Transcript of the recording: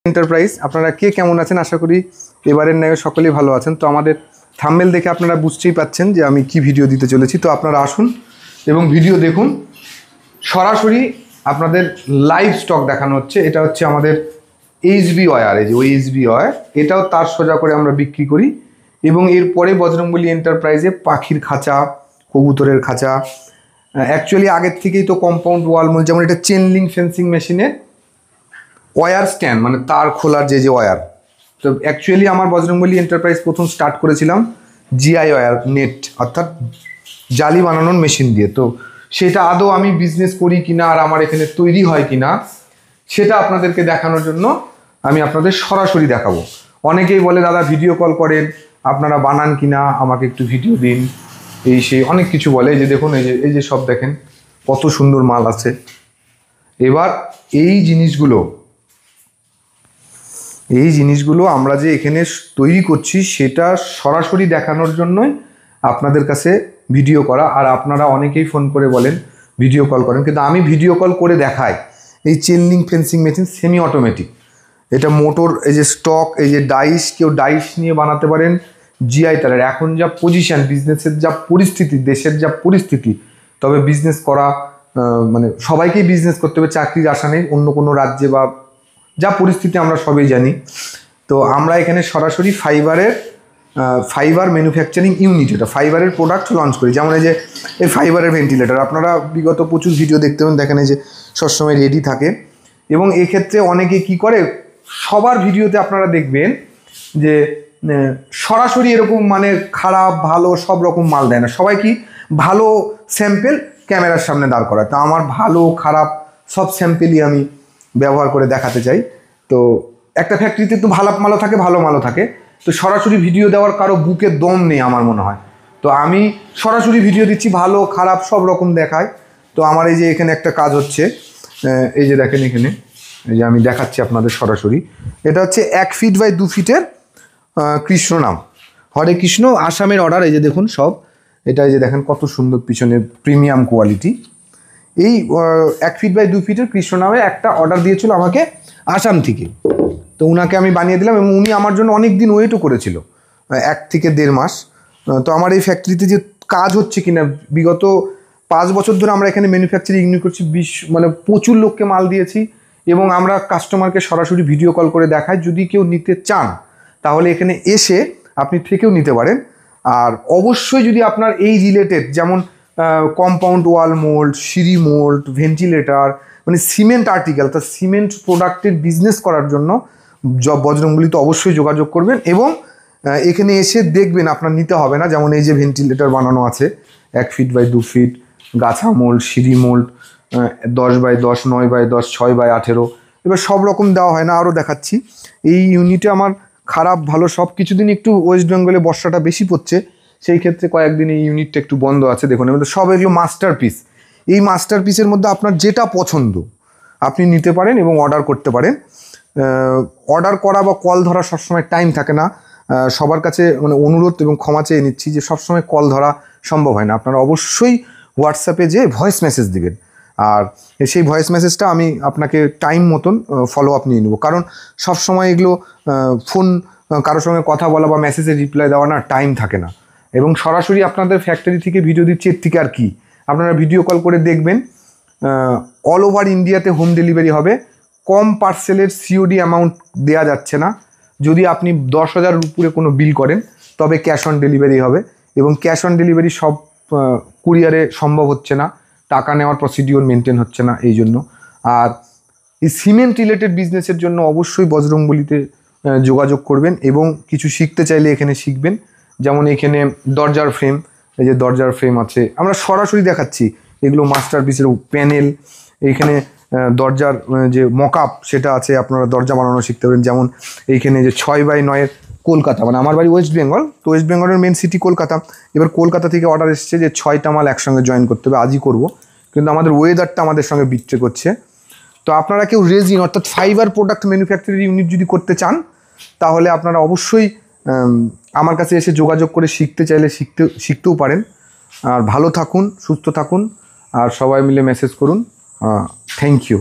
Enterprise আপনারা কে কেমন আছেন? আশা করি এবারের ন্যায় সকলেই ভালো আছেন। তো আমাদের থাম্বনেল দেখে আপনারা বুঝতেই পাচ্ছেন যে আমি কি ভিডিও দিতে চলেছি। তো আপনারা আসুন এবং ভিডিও দেখুন। সরাসরি আপনাদের লাইভ স্টক দেখানো হচ্ছে। এটা হচ্ছে আমাদের এইচবি ওয়্যার, এই যে এইচবি ওয়্যার, এটাও তার সোজা করে আমরা বিক্রি করি। এবং এরপরে বজরংবলী এন্টারপ্রাইজে পাখির খাঁচা, কবুতরের খাঁচা, অ্যাকচুয়ালি আগের থেকেই তো কম্পাউন্ড ওয়াল মল, যেমন এটা চেন লিঙ্ক ফেন্সিং মেশিনের ওয়্যার স্ট্যান্ড, মানে তার খোলার যে ওয়্যার। তো অ্যাকচুয়ালি আমার বজরংবলী এন্টারপ্রাইজ প্রথম স্টার্ট করেছিলাম জিআই ওয়্যার নেট, অর্থাৎ জালি বানানোর মেশিন দিয়ে। তো সেটা আদৌ আমি বিজনেস করি কিনা আর আমার এখানে তৈরি হয় কিনা সেটা আপনাদেরকে দেখানোর জন্য আমি আপনাদের সরাসরি দেখাবো। অনেকেই বলে দাদা ভিডিও কল করেন, আপনারা বানান কিনা, আমাকে একটু ভিডিও দিন, এই সেই অনেক কিছু বলে। এই যে দেখুন, এই যে সব দেখেন কত সুন্দর মাল আছে। এবার এই জিনিসগুলো আমরা যে এখানে তৈরি করছি সেটা সরাসরি দেখানোর জন্যই আপনাদের কাছে ভিডিও করা। আর আপনারা অনেকেই ফোন করে বলেন ভিডিও কল করেন, কিন্তু আমি ভিডিও কল করে দেখাই। এই chain link fencing machine semi automatic, এটা মোটর, এই যে স্টক, এই যে ডাইস, কেউ ডাইস নিয়ে বানাতে পারেন জিআই তারের। এখন যা পজিশন, বিজনেসের যা পরিস্থিতি, দেশের যা পরিস্থিতি, তবে বিজনেস করা মানে সবাইকেই বিজনেস করতে হবে, চাকরির আশা নেই অন্য কোনো রাজ্যে, বা যা পরিস্থিতি আমরা সবাই জানি। তো আমরা এখানে সরাসরি ফাইবার ম্যানুফ্যাকচারিং ইউনিট, এটা ফাইবারের প্রোডাক্ট লঞ্চ করি। যেমন এই যে এই ফাইবারের ভেন্টিলেটর, আপনারা বিগত প্রচুর ভিডিও দেখতে পাবেন, দেখেন এই যে সবসময় রেডি থাকে। এবং এক্ষেত্রে অনেকে কি করে, সবার ভিডিওতে আপনারা দেখবেন যে সরাসরি এরকম মানে খারাপ ভালো সব রকম মাল দেয় না। সবাই কি ভালো স্যাম্পেল ক্যামেরার সামনে দাঁড় করায়। তো আমার ভালো খারাপ সব স্যাম্পেলই আমি ব্যবহার করে দেখাতে চাই। তো একটা ফ্যাক্টরিতে তো ভালো মালও থাকে, ভালো মালও থাকে। তো সরাসরি ভিডিও দেওয়ার কারো বুকে দম নেই আমার মনে হয়। তো আমি সরাসরি ভিডিও দিচ্ছি, ভালো খারাপ সব রকম দেখায়। তো আমার এই যে এখানে একটা কাজ হচ্ছে, এই যে দেখেন এখানে, এই যে আমি দেখাচ্ছি আপনাদের সরাসরি। এটা হচ্ছে 1 ফিট বাই 2 ফিটের কৃষ্ণ নাম, হরে কৃষ্ণ, আসামের অর্ডার। এই যে দেখুন সব, এটা এই যে দেখেন কত সুন্দর পিছনে প্রিমিয়াম কোয়ালিটি। এই 1 ফিট বাই 2 ফিটের কৃষ্ণ নামে একটা অর্ডার দিয়েছিল আমাকে আসাম থেকে। তো উনাকে আমি বানিয়ে দিলাম এবং উনি আমার জন্য অনেক দিন ওয়েটও করেছিল, 1 থেকে 1.5 মাস। তো আমার এই ফ্যাক্টরিতে যে কাজ হচ্ছে কিনা, বিগত 5 বছর ধরে আমরা এখানে ম্যানুফ্যাকচারিং ইউনিট করছি, মানে প্রচুর লোককে মাল দিয়েছি। এবং আমরা কাস্টমারকে সরাসরি ভিডিও কল করে দেখাই। যদি কেউ নিতে চান তাহলে এখানে এসে আপনি থেকেও নিতে পারেন। আর অবশ্যই যদি আপনার এই রিলেটেড, যেমন কম্পাউন্ড ওয়াল মোল্ড, সিঁড়ি মোল্ড, ভেন্টিলেটর, মানে সিমেন্ট আর্টিকেল, তা সিমেন্ট প্রোডাক্টের বিজনেস করার জন্য বজরংবলীতে অবশ্যই যোগাযোগ করবেন। এবং এখানে এসে দেখবেন, আপনার নিতে হবে না। যেমন এই যে ভেন্টিলেটর বানানো আছে 1 ফিট বাই 2 ফিট, গাছা মোল্ড, সিঁড়ি মোল্ড, 10 বাই 10, 9 বাই 10, 6 বাই 18, এবার সব রকম দেওয়া হয় না। আরও দেখাচ্ছি। এই ইউনিটে আমার খারাপ ভালো সব কিছুদিন, একটু ওয়েস্ট বেঙ্গলে বর্ষাটা বেশি পড়ছে, সেই ক্ষেত্রে কয়েকদিন এই ইউনিটটা একটু বন্ধ আছে। দেখুন এর মধ্যে সব এগুলো মাস্টারপিস। এই মাস্টারপিসের মধ্যে আপনার যেটা পছন্দ আপনি নিতে পারেন এবং অর্ডার করতে পারেন। অর্ডার করা বা কল ধরা সবসময় টাইম থাকে না। সবার কাছে মানে অনুরোধ এবং ক্ষমা চেয়ে নিচ্ছি যে সবসময় কল ধরা সম্ভব হয় না। আপনারা অবশ্যই হোয়াটসঅ্যাপে যে ভয়েস মেসেজ দিবেন, আর সেই ভয়েস মেসেজটা আমি আপনাকে টাইম মতন ফলো আপ নিয়ে নেব। কারণ সবসময় এগুলো ফোন কারোর সঙ্গে কথা বলা বা মেসেজে রিপ্লাই দেওয়া না, টাইম থাকে না। এবং সরাসরি আপনাদের ফ্যাক্টরি থেকে ভিডিও দিচ্ছি, এর থেকে আর কি। আপনারা ভিডিও কল করে দেখবেন। অল ওভার ইন্ডিয়াতে হোম ডেলিভারি হবে। কম পার্সেলের সিওডি অ্যামাউন্ট দেওয়া যাচ্ছে না। যদি আপনি 10,000 উপরে কোনো বিল করেন তবে ক্যাশ অন ডেলিভারি হবে। এবং ক্যাশ অন ডেলিভারি সব কুরিয়ারে সম্ভব হচ্ছে না, টাকা নেওয়ার প্রসিডিওর মেনটেন হচ্ছে না, এই জন্য। আর এই সিমেন্ট রিলেটেড বিজনেসের জন্য অবশ্যই বজরংবলীতে যোগাযোগ করবেন। এবং কিছু শিখতে চাইলে এখানে শিখবেন। যেমন এখানে দরজার ফ্রেম, এই যে দরজার ফ্রেম আছে, আমরা সরাসরি দেখাচ্ছি। এগুলো মাস্টারপিসের প্যানেল। এইখানে দরজার যে মকআপ সেটা আছে, আপনারা দরজা বানানো শিখতে পারেন। যেমন এইখানে যে 6 বাই 9-এর কলকাতা, মানে আমার বাড়ি ওয়েস্ট বেঙ্গল, তো ওয়েস্ট বেঙ্গলের মেন সিটি কলকাতা। এবার কলকাতা থেকে অর্ডার এসছে যে 6টা মাল একসঙ্গে জয়েন করতে হবে, আজই করব, কিন্তু আমাদের ওয়েদারটা আমাদের সঙ্গে বিট্রে করছে। তো আপনারা কেউ রেজিন অর্থাৎ ফাইবার প্রোডাক্ট ম্যানুফ্যাকচারিং ইউনিট যদি করতে চান তাহলে আপনারা অবশ্যই আমার কাছে এসে যোগাযোগ করে শিখতে চাইলে শিখতেও পারেন। আর ভালো থাকুন, সুস্থ থাকুন, আর সবাই মিলে মেসেজ করুন। Thank you.